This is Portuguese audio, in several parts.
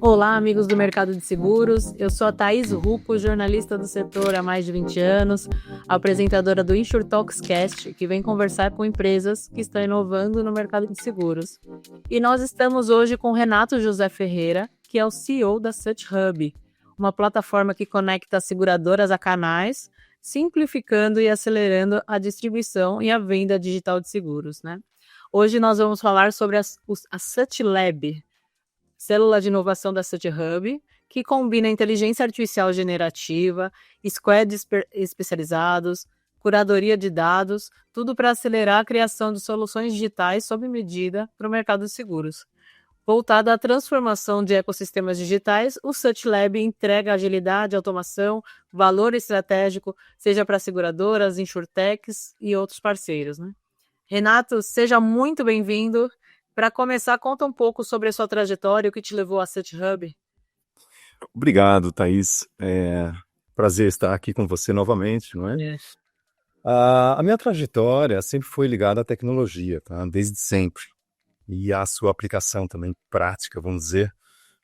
Olá, amigos do mercado de seguros. Eu sou a Thaís Rupo, jornalista do setor há mais de 20 anos, apresentadora do InsurTalks Cast, que vem conversar com empresas que estão inovando no mercado de seguros. E nós estamos hoje com Renato José Ferreira, que é o CEO da Such Hub, uma plataforma que conecta as seguradoras a canais, simplificando e acelerando a distribuição e a venda digital de seguros, né? Hoje nós vamos falar sobre a Such Lab, célula de inovação da Such Hub, que combina inteligência artificial generativa, squads especializados, curadoria de dados, tudo para acelerar a criação de soluções digitais sob medida para o mercado de seguros. Voltada à transformação de ecossistemas digitais, o Such Lab entrega agilidade, automação, valor estratégico, seja para seguradoras, insurtechs e outros parceiros, né? Renato, seja muito bem-vindo. Para começar, conta um pouco sobre a sua trajetória e o que te levou à Such Hub. Obrigado, Thaís. Prazer estar aqui com você novamente, não é? A minha trajetória sempre foi ligada à tecnologia, tá? Desde sempre. E à sua aplicação também prática, vamos dizer,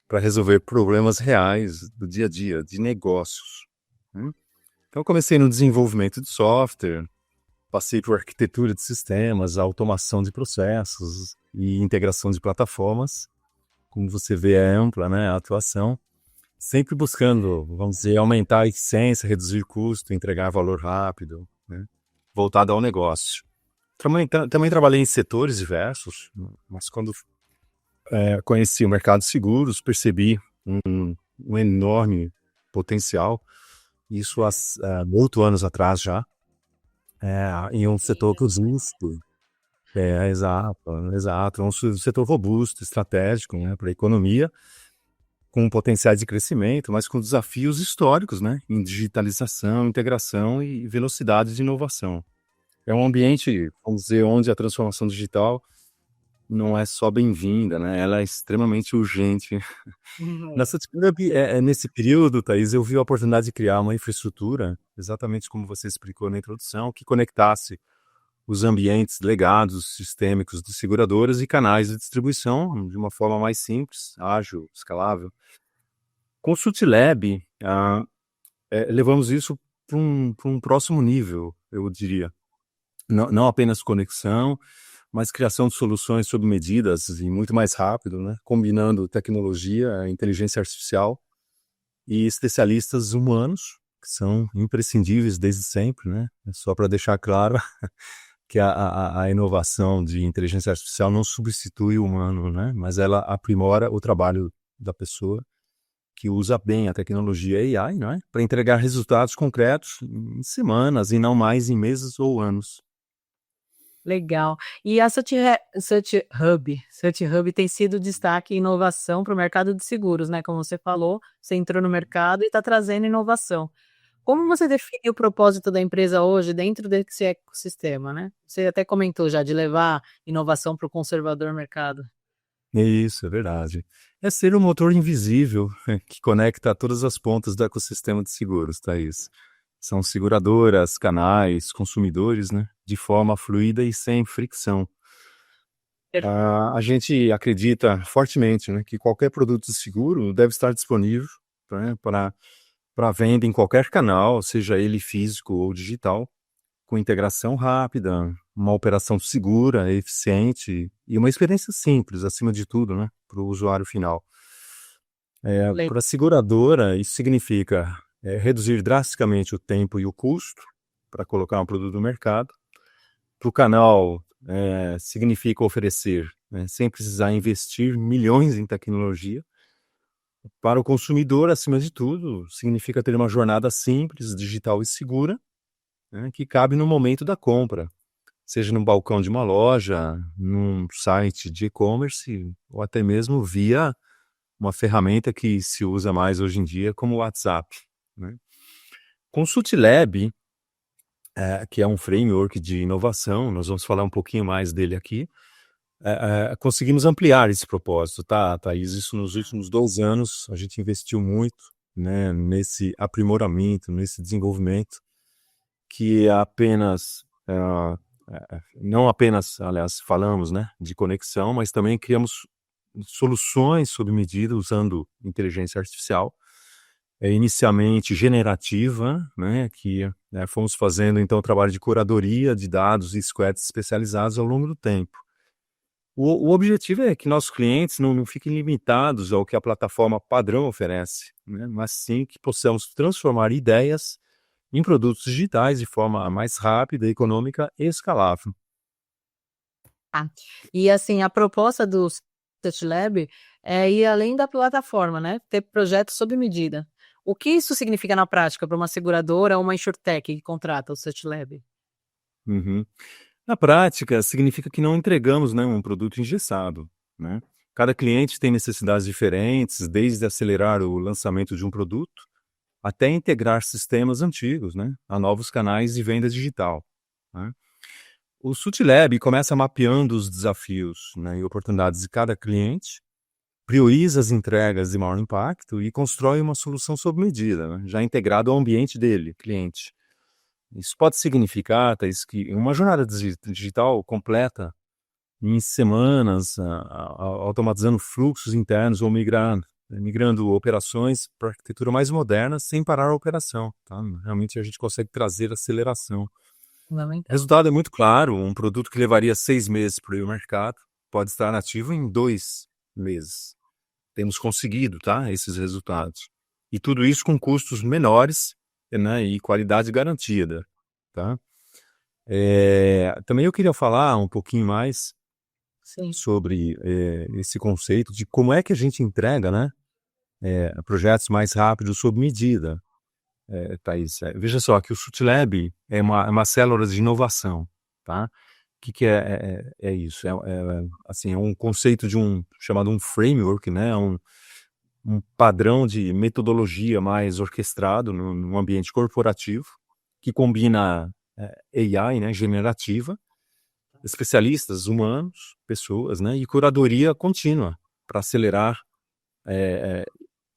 para resolver problemas reais do dia a dia, de negócios, né? Então, eu comecei no desenvolvimento de software, passei por arquitetura de sistemas, automação de processos e integração de plataformas. Como você vê, é ampla, né, a atuação, sempre buscando, vamos dizer, aumentar a eficiência, reduzir custo, entregar valor rápido, né, voltado ao negócio. Também trabalhei em setores diversos, mas quando conheci o mercado de seguros, percebi um enorme potencial, isso há 8 anos atrás já, em um setor que existe. Exato. É um setor robusto, estratégico, né, para a economia, com potenciais de crescimento, mas com desafios históricos, né, em digitalização, integração e velocidade de inovação. É um ambiente, vamos dizer, onde a transformação digital não é só bem-vinda, né, ela é extremamente urgente. Nesse período, Thaís, eu vi a oportunidade de criar uma infraestrutura, exatamente como você explicou na introdução, que conectasse os ambientes legados, sistêmicos de seguradoras e canais de distribuição de uma forma mais simples, ágil, escalável. Com o Sutlab, levamos isso para um próximo nível, eu diria. Não apenas conexão, mas criação de soluções sob medidas e muito mais rápido, né? Combinando tecnologia, inteligência artificial e especialistas humanos, que são imprescindíveis desde sempre, né? Só para deixar claro que a inovação de inteligência artificial não substitui o humano, né? Mas ela aprimora o trabalho da pessoa que usa bem a tecnologia AI, né? Para entregar resultados concretos em semanas e não mais em meses ou anos. Legal. E a Such Hub tem sido destaque em inovação para o mercado de seguros, né? Como você falou, você entrou no mercado e está trazendo inovação. Como você define o propósito da empresa hoje dentro desse ecossistema, né? Você até comentou já de levar inovação para o conservador mercado. Isso, é verdade. É ser um motor invisível que conecta todas as pontas do ecossistema de seguros, Thaís. São seguradoras, canais, consumidores, né? De forma fluida e sem fricção. A gente acredita fortemente, né, que qualquer produto de seguro deve estar disponível, né, para venda em qualquer canal, seja ele físico ou digital, com integração rápida, uma operação segura, eficiente e uma experiência simples, acima de tudo, né, para o usuário final. Para a seguradora, isso significa reduzir drasticamente o tempo e o custo para colocar um produto no mercado. Para o canal, significa oferecer, né, sem precisar investir milhões em tecnologia. Para o consumidor, acima de tudo, significa ter uma jornada simples, digital e segura, né, que cabe no momento da compra, seja no balcão de uma loja, num site de e-commerce ou até mesmo via uma ferramenta que se usa mais hoje em dia como o WhatsApp, né? Com o Sutlab, que é um framework de inovação, nós vamos falar um pouquinho mais dele aqui, conseguimos ampliar esse propósito, tá, Thaís? Isso nos últimos 2 anos, a gente investiu muito, né, nesse aprimoramento, nesse desenvolvimento, que é apenas, não apenas, aliás, falamos, né, de conexão, mas também criamos soluções sob medida usando inteligência artificial, inicialmente generativa, né, que fomos fazendo então o trabalho de curadoria de dados e squads especializados ao longo do tempo. O objetivo é que nossos clientes não fiquem limitados ao que a plataforma padrão oferece, né, mas sim que possamos transformar ideias em produtos digitais de forma mais rápida, econômica e escalável. Ah, e assim, a proposta do SearchLab é ir além da plataforma, né? Ter projetos sob medida. O que isso significa na prática para uma seguradora ou uma insurtech que contrata o SearchLab? Uhum. Na prática, significa que não entregamos, né, um produto engessado, né? Cada cliente tem necessidades diferentes, desde acelerar o lançamento de um produto até integrar sistemas antigos, né, a novos canais de venda digital, né? O Sutilab começa mapeando os desafios, né, e oportunidades de cada cliente, prioriza as entregas de maior impacto e constrói uma solução sob medida, né, já integrado ao ambiente dele, cliente. Isso pode significar, Thaís, que uma jornada digital completa em semanas, automatizando fluxos internos ou migrando operações para arquitetura mais moderna sem parar a operação, tá? Realmente a gente consegue trazer aceleração. O Fundamental. resultado é muito claro, um produto que levaria 6 meses para ir ao mercado pode estar nativo em 2 meses. Temos conseguido, tá, esses resultados. E tudo isso com custos menores, né, e qualidade garantida, tá? Também eu queria falar um pouquinho mais Sim. sobre esse conceito de como é que a gente entrega, né, projetos mais rápidos sob medida, Thaís. Veja só que o Sutlab é uma célula de inovação, tá? O que é isso? Assim, é um conceito de chamado um framework, né? Um padrão de metodologia mais orquestrado num ambiente corporativo que combina AI, né, generativa, especialistas humanos, pessoas, né, e curadoria contínua para acelerar eh,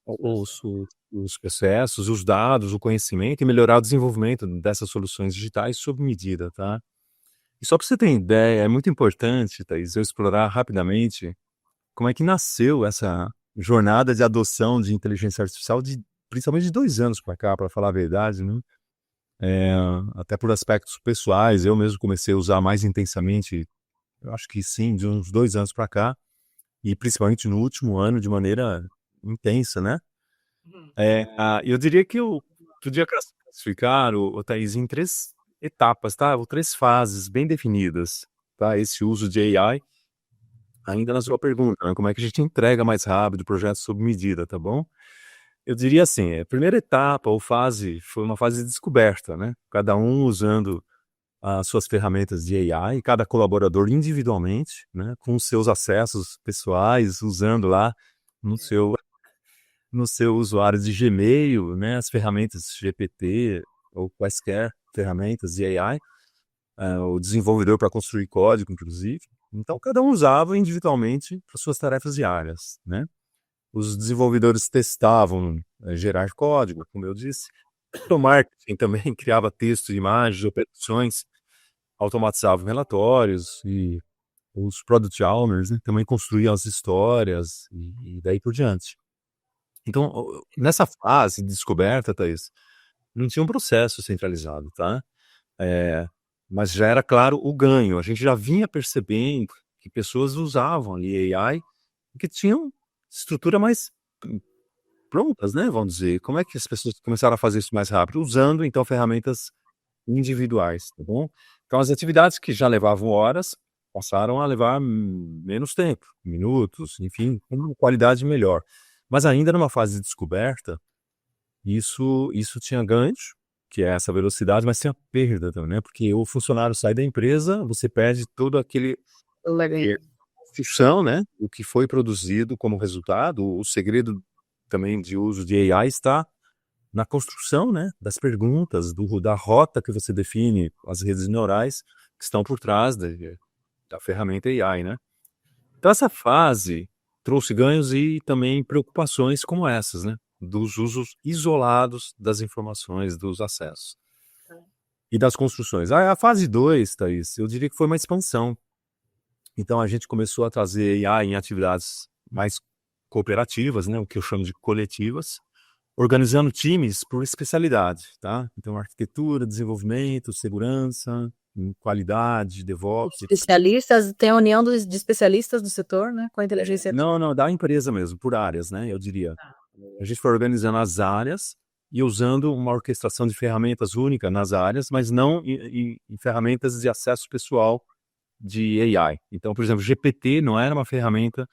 os processos, os dados, o conhecimento e melhorar o desenvolvimento dessas soluções digitais sob medida, tá? E só para você ter ideia, é muito importante, Thaís, eu explorar rapidamente como é que nasceu essa jornada de adoção de inteligência artificial principalmente de 2 anos para cá, para falar a verdade, né? Eh, Até por aspectos pessoais, eu mesmo comecei a usar mais intensamente, eu acho que sim, de uns 2 anos para cá, e principalmente no último ano de maneira intensa, né. Eu diria que eu podia classificar, o Thaís, em 3 etapas, tá, ou 3 fases bem definidas, tá, esse uso de AI, ainda na sua pergunta, né, como é que a gente entrega mais rápido projetos sob medida, tá bom? Eu diria assim, a primeira etapa ou fase foi uma fase de descoberta, né, cada um usando as suas ferramentas de AI, cada colaborador individualmente, né, com os seus acessos pessoais, usando lá no seu usuário de Gmail, né, as ferramentas GPT ou quaisquer ferramentas de AI, o desenvolvedor para construir código, inclusive. Então, cada um usava individualmente para suas tarefas diárias, né? Os desenvolvedores testavam gerar código, como eu disse. O marketing também criava texto, imagens, operações, automatizavam relatórios e os product owners, né, também construíam as histórias e daí por diante. Então, nessa fase de descoberta, Thaís, não tinha um processo centralizado, tá? Eh, mas já era claro o ganho. A gente já vinha percebendo que pessoas usavam ali AI que tinham estrutura mais prontas, né, vamos dizer. Como é que as pessoas começaram a fazer isso mais rápido? Usando, então, ferramentas individuais, tá bom? Então as atividades que já levavam horas, passaram a levar menos tempo, minutos, enfim, com uma qualidade melhor. Mas ainda numa fase de descoberta, isso tinha ganhos, que é essa velocidade, mas tinha perda também, né, porque o funcionário sai da empresa, você perde todo aquele Legal. construção, né, o que foi produzido como resultado, o segredo também de uso de AI está na construção, né, das perguntas, da rota que você define, as redes neurais que estão por trás da ferramenta AI, né. Então essa fase trouxe ganhos e também preocupações como essas, né, dos usos isolados das informações, dos acessos e das construções. A fase 2, Thaís, eu diria que foi uma expansão. Então a gente começou a trazer AI em atividades mais cooperativas, né, o que eu chamo de coletivas, organizando times por especialidade, tá? Então, arquitetura, desenvolvimento, segurança, qualidade, DevOps. Especialistas, tem a união de especialistas do setor, né, com a inteligência artificial. Não, da empresa mesmo, por áreas, né, eu diria. A gente foi organizando as áreas e usando uma orquestração de ferramentas única nas áreas, mas não em ferramentas de acesso pessoal de AI. Então, por exemplo, GPT não era uma ferramenta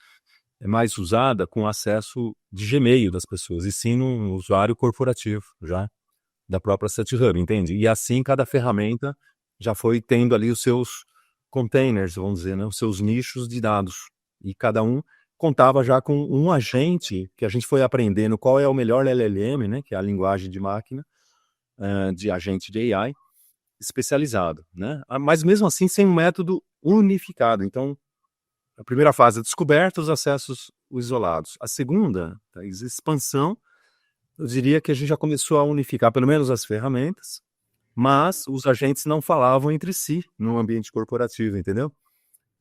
mais usada com acesso de Gmail das pessoas, e sim no usuário corporativo já da própria SetHub, entende? E assim cada ferramenta já foi tendo ali os seus containers, vamos dizer, né? Os seus nichos de dados. E cada um contava já com um agente que a gente foi aprendendo qual é o melhor LLM, né? Que é a linguagem de máquina, de agente de AI, especializado, né? Mas mesmo assim sem um método unificado. Então, a primeira fase é descoberta, os acessos isolados. A segunda, Thaís, expansão. Eu diria que a gente já começou a unificar pelo menos as ferramentas, mas os agentes não falavam entre si no ambiente corporativo, entendeu?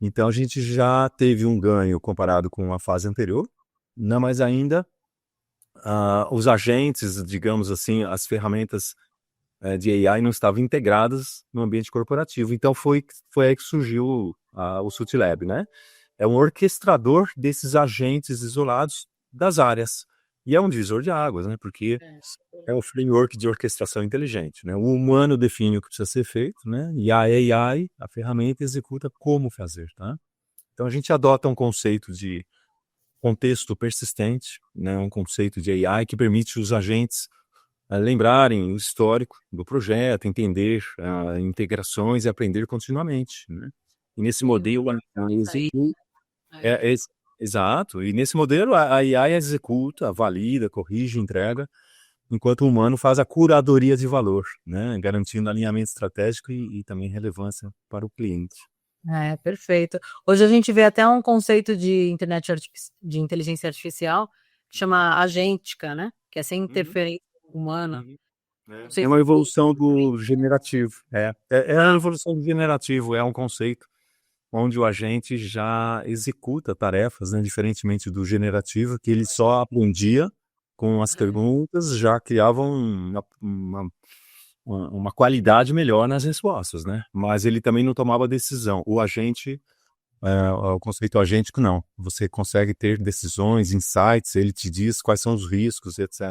Então a gente já teve um ganho comparado com a fase anterior, não, mas ainda os agentes, digamos assim, as ferramentas de AI não estavam integradas no ambiente corporativo. Então foi aí que surgiu o Sutilab, né? É um orquestrador desses agentes isolados das áreas. E é um divisor de águas, né? Porque é um framework de orquestração inteligente, né? O humano define o que precisa ser feito, né? E a AI, a ferramenta, executa como fazer, tá? Então a gente adota um conceito de contexto persistente, né? Um conceito de AI que permite os agentes lembrarem o histórico do projeto, entender integrações e aprender continuamente, né? E nesse modelo, é, é, exato. E nesse modelo, a AI executa, valida, corrige, entrega, enquanto o humano faz a curadoria de valor, né? Garantindo alinhamento estratégico e também relevância para o cliente. É, perfeito. Hoje a gente vê até um conceito de de inteligência artificial que chama agêntica, né? Que é sem interferência humana. É uma evolução do generativo. É a evolução do generativo, é um conceito onde o agente já executa tarefas, né, diferentemente do generativo, que ele só aprendia com as perguntas, já criava uma qualidade melhor nas respostas, né? Mas ele também não tomava decisão. O agente, o conceito agêntico, não. Você consegue ter decisões, insights, ele te diz quais são os riscos, etc.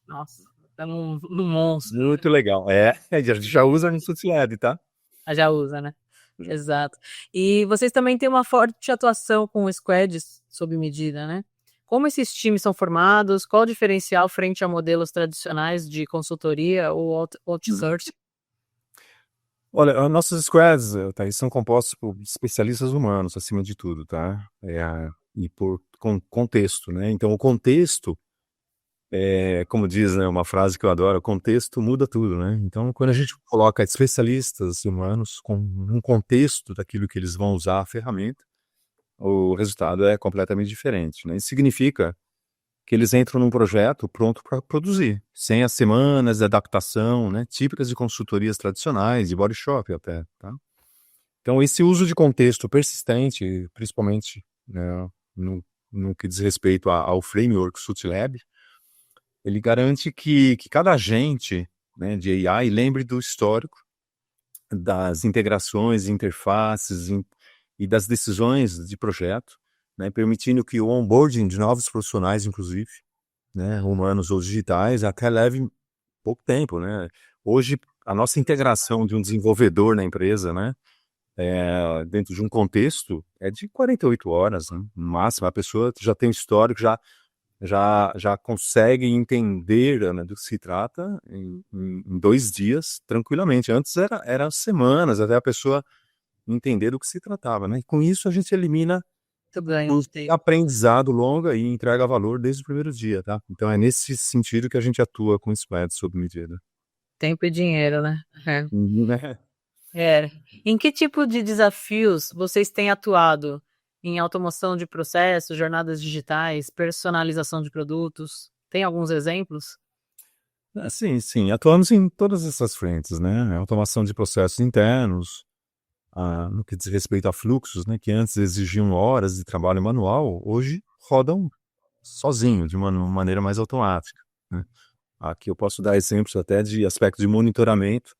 Nossa, tá no monstro. Muito legal. A gente já usa no Sutilab, tá? Já usa, né? Exato. E vocês também têm uma forte atuação com squads sob medida, né? Como esses times são formados? Qual o diferencial frente a modelos tradicionais de consultoria ou outsourcing? Olha, nossos squads, Thaís, são compostos por especialistas humanos, acima de tudo, tá? E por contexto, né? Então, o contexto, como diz, né, uma frase que eu adoro, o contexto muda tudo, né? Então, quando a gente coloca especialistas humanos com um contexto daquilo que eles vão usar a ferramenta, o resultado é completamente diferente, né? Isso significa que eles entram num projeto pronto para produzir, sem as semanas de adaptação, né, típicas de consultorias tradicionais, de body shop até, tá? Então, esse uso de contexto persistente, principalmente, né, no que diz respeito ao framework Sutilab, ele garante que cada agente, né, de AI lembre do histórico, das integrações, interfaces e das decisões de projeto, né, permitindo que o onboarding de novos profissionais, inclusive, né, humanos ou digitais, até leve pouco tempo, né? Hoje, a nossa integração de um desenvolvedor na empresa, né, dentro de um contexto, é de 48 horas, né? No máximo, a pessoa já tem um histórico, já consegue entender, né, do que se trata em 2 dias, tranquilamente. Antes era semanas até a pessoa entender do que se tratava, né? E com isso a gente elimina um aprendizado longo e entrega valor desde o primeiro dia, tá? Então é nesse sentido que a gente atua com squads sob medida. Tempo e dinheiro, né? Né? Em que tipo de desafios vocês têm atuado? Em automação de processos, jornadas digitais, personalização de produtos? Tem alguns exemplos? Sim, atuamos em todas essas frentes, né? Automação de processos internos, no que diz respeito a fluxos, né, que antes exigiam horas de trabalho manual, hoje rodam sozinho, de uma maneira mais automática, né? Aqui eu posso dar exemplos até de aspectos de monitoramento,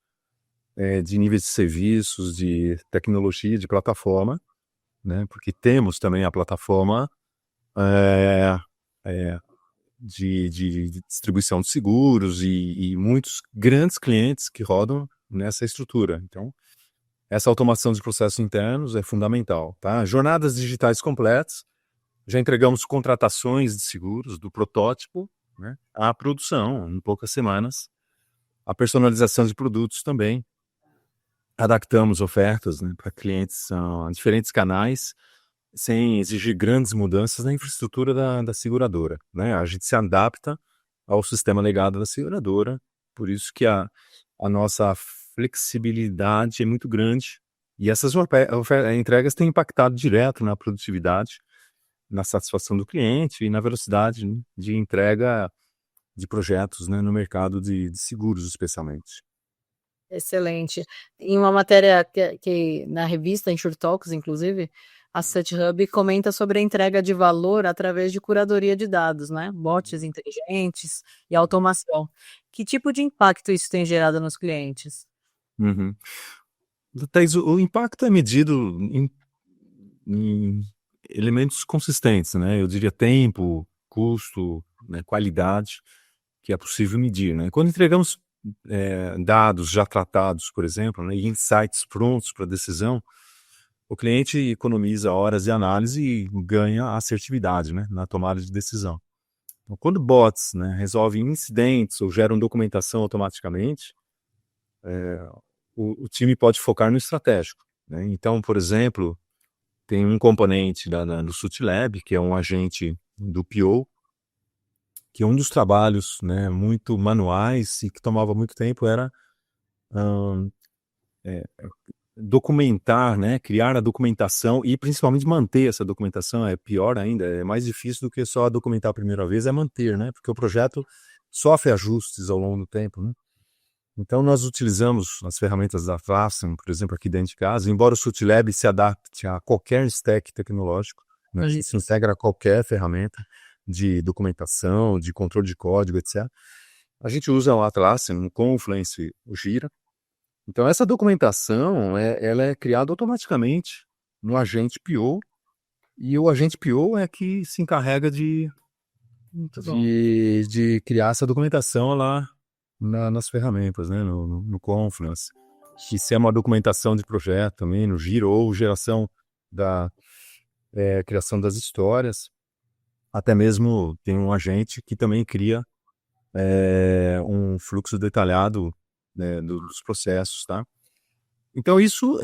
de níveis de serviços, de tecnologia, de plataforma, né? Porque temos também a plataforma eh, eh, de distribuição de seguros e muitos grandes clientes que rodam nessa estrutura. Então, essa automação de processos internos é fundamental, tá? Jornadas digitais completas. Já entregamos contratações de seguros do protótipo, né, à produção em poucas semanas. A personalização de produtos também. Adaptamos ofertas, né, para clientes a diferentes canais, sem exigir grandes mudanças na infraestrutura da seguradora, né? A gente se adapta ao sistema legado da seguradora, por isso que a nossa flexibilidade é muito grande. E essas entregas têm impactado direto na produtividade, na satisfação do cliente e na velocidade, né, de entrega de projetos, né, no mercado de seguros, especialmente. Excelente. Em uma matéria que na revista InsurTalks, inclusive, a SearchHub comenta sobre a entrega de valor através de curadoria de dados, né? Bots inteligentes e automação. Que tipo de impacto isso tem gerado nos clientes? Uhum. Thaís, o impacto é medido em elementos consistentes, né? Eu diria tempo, custo, né, qualidade, que é possível medir, né? Quando entregamos dados já tratados, por exemplo, né, e insights prontos para decisão, o cliente economiza horas de análise e ganha assertividade, né, na tomada de decisão. Então, quando bots, né, resolvem incidentes ou geram documentação automaticamente, o time pode focar no estratégico, né? Então, por exemplo, tem um componente do Sutlab, que é um agente do PO, que um dos trabalhos, né, muito manuais e que tomava muito tempo era documentar, né, criar a documentação e principalmente manter essa documentação. É pior ainda, é mais difícil do que só documentar a primeira vez, é manter, né, porque o projeto sofre ajustes ao longo do tempo, né? Então nós utilizamos as ferramentas da Atlassian, por exemplo, aqui dentro de casa, embora o Sutlab se adapte a qualquer stack tecnológico, né, se integra a qualquer ferramenta de documentação, de controle de código, etc. A gente usa o Atlassian, o Confluence, o Jira. Então essa documentação, ela é criada automaticamente no agente PO, e o agente PO é que se encarrega Muito bom. de criar essa documentação lá nas ferramentas, né, no Confluence. E se é uma documentação de projeto também, no Jira, ou geração da criação das histórias, até mesmo tem um agente que também cria um fluxo detalhado, né, dos processos, tá? Então isso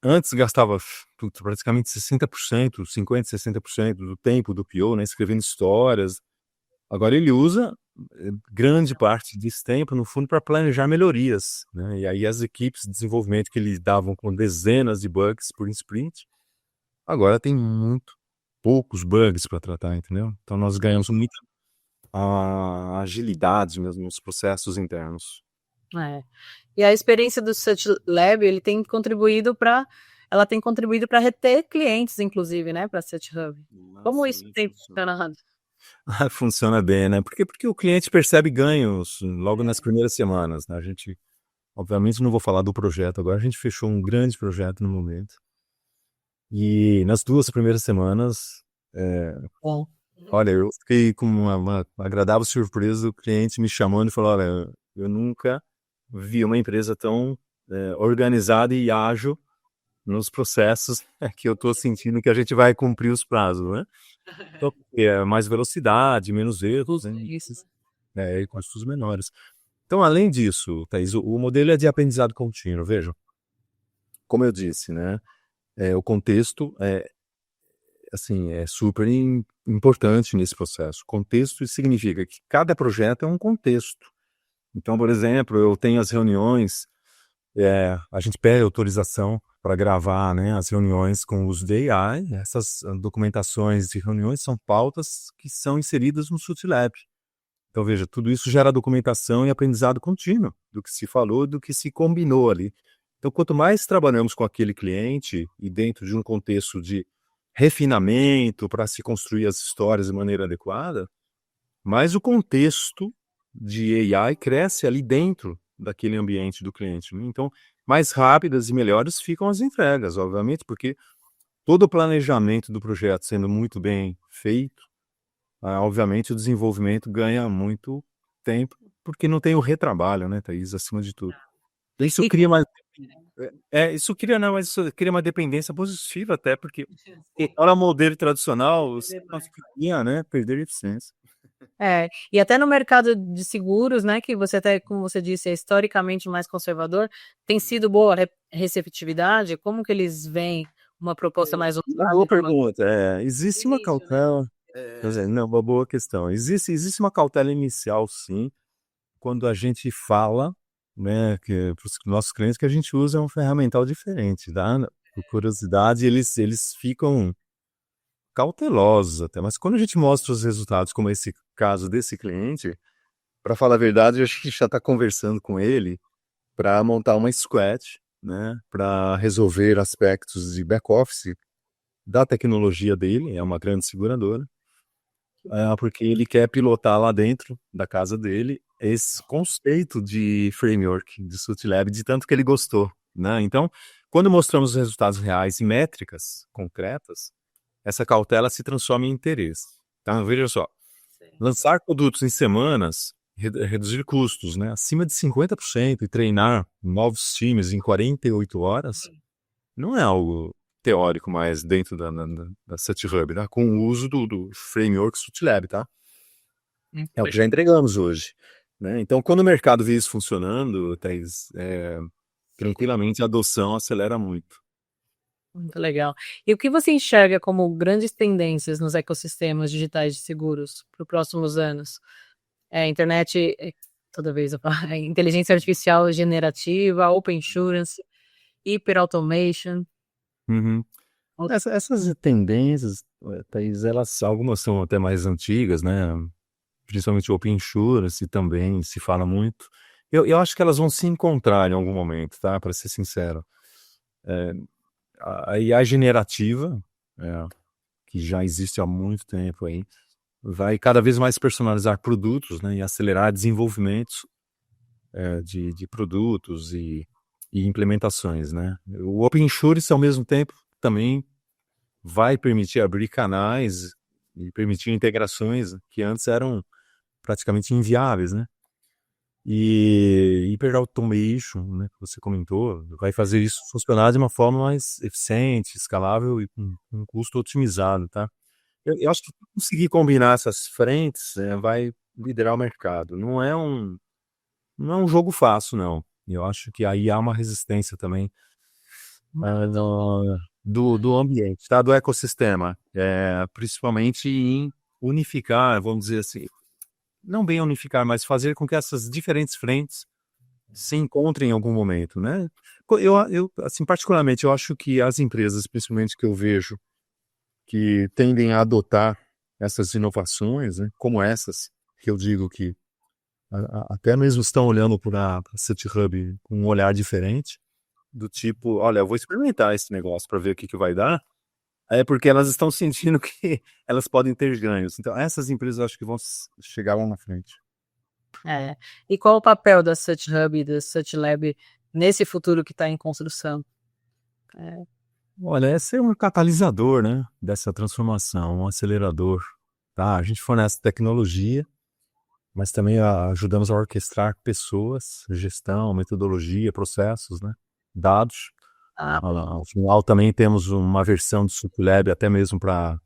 antes gastava praticamente 60%, 50%, 60% do tempo do PO, né, escrevendo histórias. Agora ele usa grande parte desse tempo, no fundo, para planejar melhorias, né? E aí as equipes de desenvolvimento que lidavam com dezenas de bugs por sprint, agora tem muito poucos bugs para tratar, entendeu? Então nós ganhamos muito a agilidade mesmo nos processos internos. É. E a experiência do Search Lab, ela tem contribuído para reter clientes, inclusive, né, para a Search Hub. Como isso tem funcionado? Funciona bem, né? Porque o cliente percebe ganhos logo nas primeiras semanas, né? A gente, obviamente, não vou falar do projeto agora, a gente fechou um grande projeto no momento. E nas 2 primeiras semanas, Bom. olha, eu fiquei com uma agradável surpresa do cliente me chamando e falou: olha, eu nunca vi uma empresa tão organizada e ágil nos processos que eu estou sentindo que a gente vai cumprir os prazos, né? Então, mais velocidade, menos erros, né? Isso. E custos menores. Então, além disso, Thaís, o modelo é de aprendizado contínuo, veja. Como eu disse, né? O contexto assim, é super importante nesse processo. Contexto significa que cada projeto é um contexto. Então, por exemplo, eu tenho as reuniões, a gente pede autorização para gravar, né, as reuniões com o uso de AI. Essas documentações de reuniões são pautas que são inseridas no Sutlab. Então, veja, tudo isso gera documentação e aprendizado contínuo do que se falou, do que se combinou ali. Então, quanto mais trabalhamos com aquele cliente e dentro de um contexto de refinamento para se construir as histórias de maneira adequada, mas o contexto de AI cresce ali dentro daquele ambiente do cliente, né? Então, mais rápidas e melhores ficam as entregas, obviamente, porque todo o planejamento do projeto sendo muito bem feito, obviamente o desenvolvimento ganha muito tempo, porque não tem o retrabalho, né, Thaís, acima de tudo. Isso E cria uma isso cria não, mas isso cria uma dependência positiva até, porque olha o modelo tradicional, você não ficaria, né, perder eficiência. e até no mercado de seguros, né, que você até, como você disse, é historicamente mais conservador, tem sido boa a receptividade? Como que eles veem uma proposta mais ousada? Boa pergunta. Existe uma cautela. Quer dizer, não, uma boa questão. Existe uma cautela inicial, sim, quando a gente fala, né, que para os nossos clientes que a gente usa um ferramental diferente, tá? Por curiosidade, eles ficam cautelosos até. Mas quando a gente mostra os resultados, como esse caso desse cliente, para falar a verdade, a gente já está conversando com ele para montar uma squad, né, para resolver aspectos de back-office da tecnologia dele, é uma grande seguradora, porque ele quer pilotar lá dentro da casa dele esse conceito de framework de Sutlab, de tanto que ele gostou, né? Então, quando mostramos os resultados reais e métricas concretas, essa cautela se transforma em interesse. Tá? Veja só, lançar produtos em semanas, reduzir custos, né, acima de 50% e treinar novos times em 48 horas, não é algo teórico mais dentro da SetHub, tá? Com o uso do framework Sutlab, tá? É o que já entregamos hoje, né? Então, quando o mercado vê isso funcionando, Thaís, tranquilamente a adoção acelera muito. Muito legal. E o que você enxerga como grandes tendências nos ecossistemas digitais de seguros para os próximos anos? Internet, toda vez eu falo, inteligência artificial generativa, open insurance, hyperautomation. Uhum. Essas tendências, Thaís, elas, algumas são até mais antigas, né? Principalmente o Open Insurance também se fala muito. Eu acho que elas vão se encontrar em algum momento, tá? Para ser sincero. A IA generativa, que já existe há muito tempo aí, vai cada vez mais personalizar produtos, né? E acelerar desenvolvimentos de produtos e implementações, né? O Open Insurance, ao mesmo tempo, também vai permitir abrir canais e permitir integrações que antes eram praticamente inviáveis, né? E hyperautomation, né, que você comentou, vai fazer isso funcionar de uma forma mais eficiente, escalável e com um custo otimizado, tá? Eu acho que conseguir combinar essas frentes, vai liderar o mercado. Não é um jogo fácil, não. Eu acho que aí há uma resistência também do ambiente, tá? Do ecossistema, principalmente em unificar, vamos dizer assim, não bem unificar, mas fazer com que essas diferentes frentes se encontrem em algum momento, né? Assim, particularmente, eu acho que as empresas, principalmente que eu vejo, que tendem a adotar essas inovações, né, como essas, que eu digo que até mesmo estão olhando para a CityHub com um olhar diferente, do tipo, olha, eu vou experimentar esse negócio para ver o que vai dar, é porque elas estão sentindo que elas podem ter ganhos. Então, essas empresas eu acho que vão chegar lá na frente. E qual o papel da SearchHub e da SearchLab nesse futuro que está em construção? Olha, é ser um catalisador, né, dessa transformação, um acelerador, tá? A gente fornece tecnologia, mas também ajudamos a orquestrar pessoas, gestão, metodologia, processos, né, dados. Ah, Ao final também temos uma versão do SuperLab até mesmo para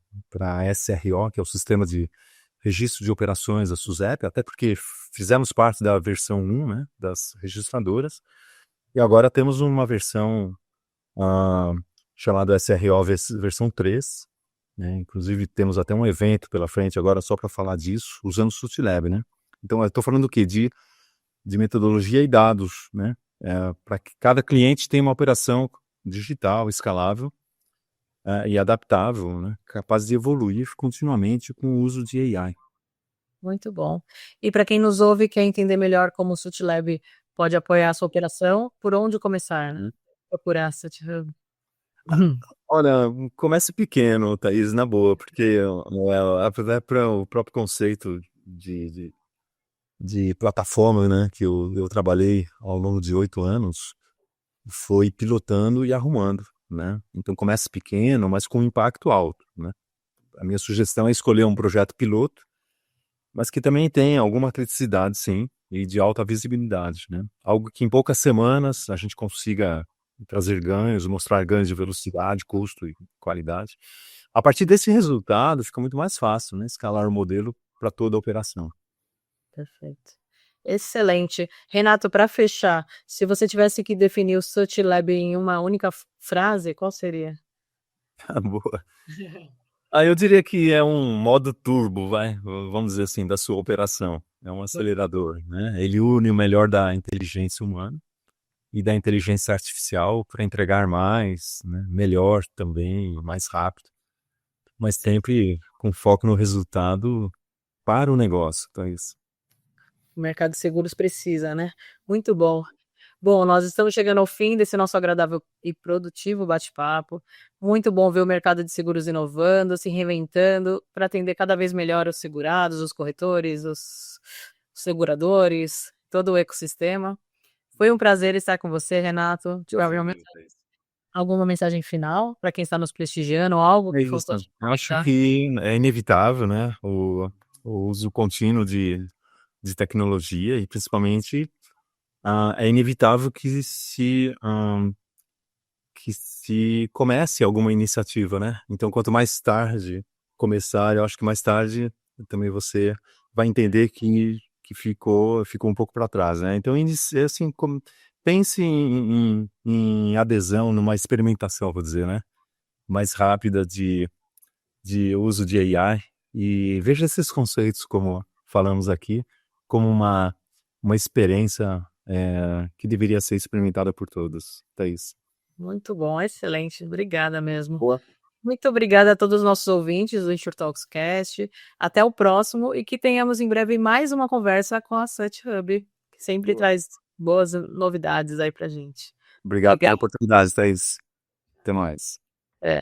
SRO, que é o Sistema de Registro de Operações da SUSEP, até porque fizemos parte da versão 1, né, das registradoras, e agora temos uma versão chamada SRO versão 3, né? Inclusive temos até um evento pela frente agora só para falar disso, usando o SutilLab, né? Então eu estou falando do quê? De metodologia e dados, né? Para que cada cliente tenha uma operação digital, escalável e adaptável, né? Capaz de evoluir continuamente com o uso de AI. muito bom. E para quem nos ouve e quer entender melhor como o SutilLab pode apoiar a sua operação, por onde começar, né? Procurar a SearchHub. Olha, comece pequeno, Thaís, na boa, porque até para o próprio conceito de plataforma, né, que eu trabalhei ao longo de 8 anos, foi pilotando e arrumando, né? Então comece pequeno, mas com impacto alto, né? A minha sugestão é escolher um projeto piloto, mas que também tenha alguma criticidade, sim, e de alta visibilidade, né? Algo que em poucas semanas a gente consiga trazer ganhos, mostrar ganhos de velocidade, custo e qualidade. A partir desse resultado, fica muito mais fácil, né? Escalar o modelo para toda a operação. Perfeito. Excelente. Renato, para fechar, se você tivesse que definir o Search Lab em uma única frase, qual seria? Boa. Eu diria que é um modo turbo, vamos dizer assim, da sua operação. É um acelerador, né? Ele une o melhor da inteligência humana e da inteligência artificial para entregar mais, né? Melhor também, mais rápido, mas sempre com foco no resultado para o negócio. Então é isso. O mercado de seguros precisa, né? Muito bom. Bom, nós estamos chegando ao fim desse nosso agradável e produtivo bate-papo. Muito bom ver o mercado de seguros inovando, se reinventando para atender cada vez melhor os segurados, os corretores, os seguradores, todo o ecossistema. Foi um prazer estar com você, Renato. Alguma mensagem final para quem está nos prestigiando, ou algo É que isso. faltou te Eu acho comentar? que é inevitável, né? O uso contínuo de tecnologia e principalmente é inevitável que se comece alguma iniciativa, né? Então, quanto mais tarde começar, eu acho que mais tarde também você vai entender que ficou um pouco para trás, né? Então, assim, pense em adesão, numa experimentação, vou dizer, né? Mais rápida de uso de AI e veja esses conceitos, como falamos aqui, como uma experiência que deveria ser experimentada por todos. Thaís. Muito bom, excelente. Obrigada mesmo. Boa. Muito obrigada a todos os nossos ouvintes do InsurTalks Cast. Até o próximo e que tenhamos em breve mais uma conversa com a Sut Hub, que sempre Boa. traz boas novidades aí pra gente. Obrigado pela Obrigada. oportunidade, Thaís. Até mais. É.